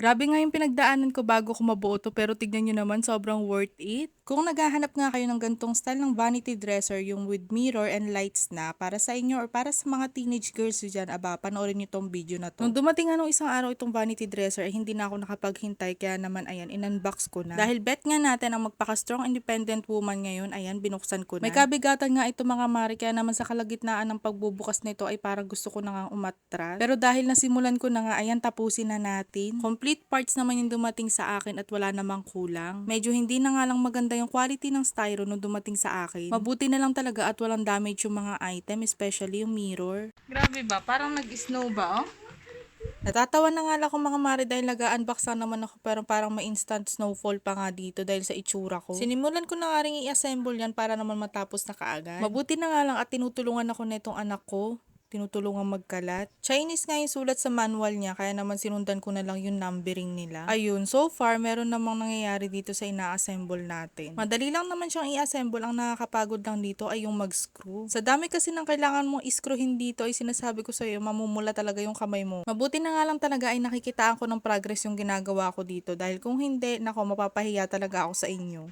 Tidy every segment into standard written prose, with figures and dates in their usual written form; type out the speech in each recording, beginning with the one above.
Grabe nga yung pinagdaanan ko bago ko mabuo 'to, pero tignan niyo naman sobrang worth it. Kung naghahanap nga kayo ng gantong style ng vanity dresser, yung with mirror and lights na para sa inyo or para sa mga teenage girls diyan, aba panoorin niyo tong video na 'to. Nung dumating nga nung isang araw itong vanity dresser ay hindi na ako nakapaghintay, kaya naman ayan in-unbox ko na. Dahil bet nga natin ang magpaka-strong independent woman ngayon, ayan binuksan ko na. May kabigatan nga ito mga mari, kaya naman sa kalagitnaan ng pagbubukas nito ay parang gusto ko na ngang umatras. Pero dahil nasimulan ko na nga, ayan tapusin na natin. Complete parts naman yung dumating sa akin at wala namang kulang. Medyo hindi na nga lang maganda yung quality ng styro nung dumating sa akin. Mabuti na lang talaga at walang damage yung mga item, especially yung mirror. Grabe ba? Parang nag-snow ba, oh? Natatawa na nga lang ako mga mare dahil nag-unbox na naman ako, pero parang may instant snowfall pa nga dito dahil sa itsura ko. Sinimulan ko na nga rin i-assemble yan para naman matapos na kaagad. Mabuti na nga lang at tinutulungan ako nitong anak ko. Tinutulungan magkalat. Chinese nga yung sulat sa manual niya, kaya naman sinundan ko na lang yung numbering nila. Ayun, so far meron namang nangyayari dito sa ina-assemble natin. Madali lang naman siyang i-assemble, ang nakakapagod lang dito ay yung mag-screw. Sa dami kasi ng kailangan mong i-screwhin dito ay sinasabi ko sa iyo, mamumula talaga yung kamay mo. Mabuti na nga lang talaga ay nakikitaan ko ng progress yung ginagawa ko dito, dahil kung hindi, nako mapapahiya talaga ako sa inyo.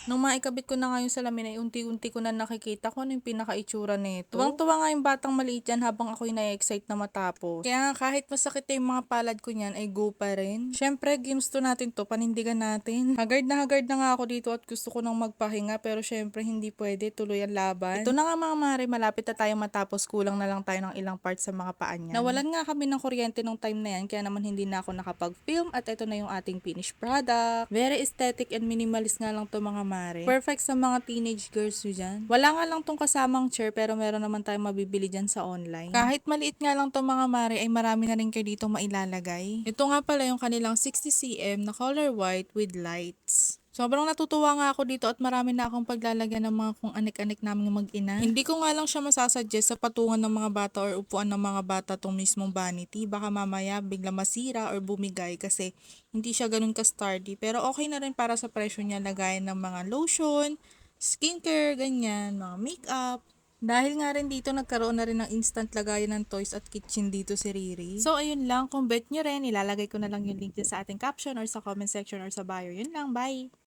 Nung maikabit ko na nga yung salamin ay unti-unti ko na nakikita kung ano yung pinaka-itsura nito. Tuwang-tuwa nga yung batang maliit yan habang ako'y na-excite na matapos. Kaya nga kahit masakit yung mga palad ko niyan ay go pa rin. Syempre, ginusto natin to, panindigan natin. Haggard na nga ako dito at gusto ko nang magpahinga, pero syempre hindi pwede, tuloy ang laban. Ito na nga mga mare, malapit na tayo matapos, kulang na lang tayo ng ilang parts sa mga paa niyan. Nawalan nga kami ng kuryente nung time na yan, kaya naman hindi na ako nakapag-film at ito na yung ating finished product. Very aesthetic and minimalist nga lang to mga mare. Perfect sa mga teenage girls dyan. Wala nga lang tong kasamang chair, pero meron naman tayong mabibili dyan sa online. Kahit maliit nga lang to mga mare, ay marami na rin kayo dito mailalagay. Ito nga pala yung kanilang 60cm na color white with lights. Sobrang natutuwa nga ako dito at marami na akong paglalagyan ng mga kung anik-anik namin mag-ina. Hindi ko nga lang siya masasuggest sa patungan ng mga bata or upuan ng mga bata tong mismong vanity. Baka mamaya bigla masira or bumigay kasi hindi siya ganun ka-sturdy. Pero okay na rin para sa presyo niya, lagayan ng mga lotion, skincare, ganyan, mga makeup. Dahil nga rin dito nagkaroon na rin ng instant lagayan ng toys at kitchen dito si Riri. So ayun lang, kung bet nyo rin, ilalagay ko na lang yung link dyan sa ating caption or sa comment section or sa bio. Yun lang, bye!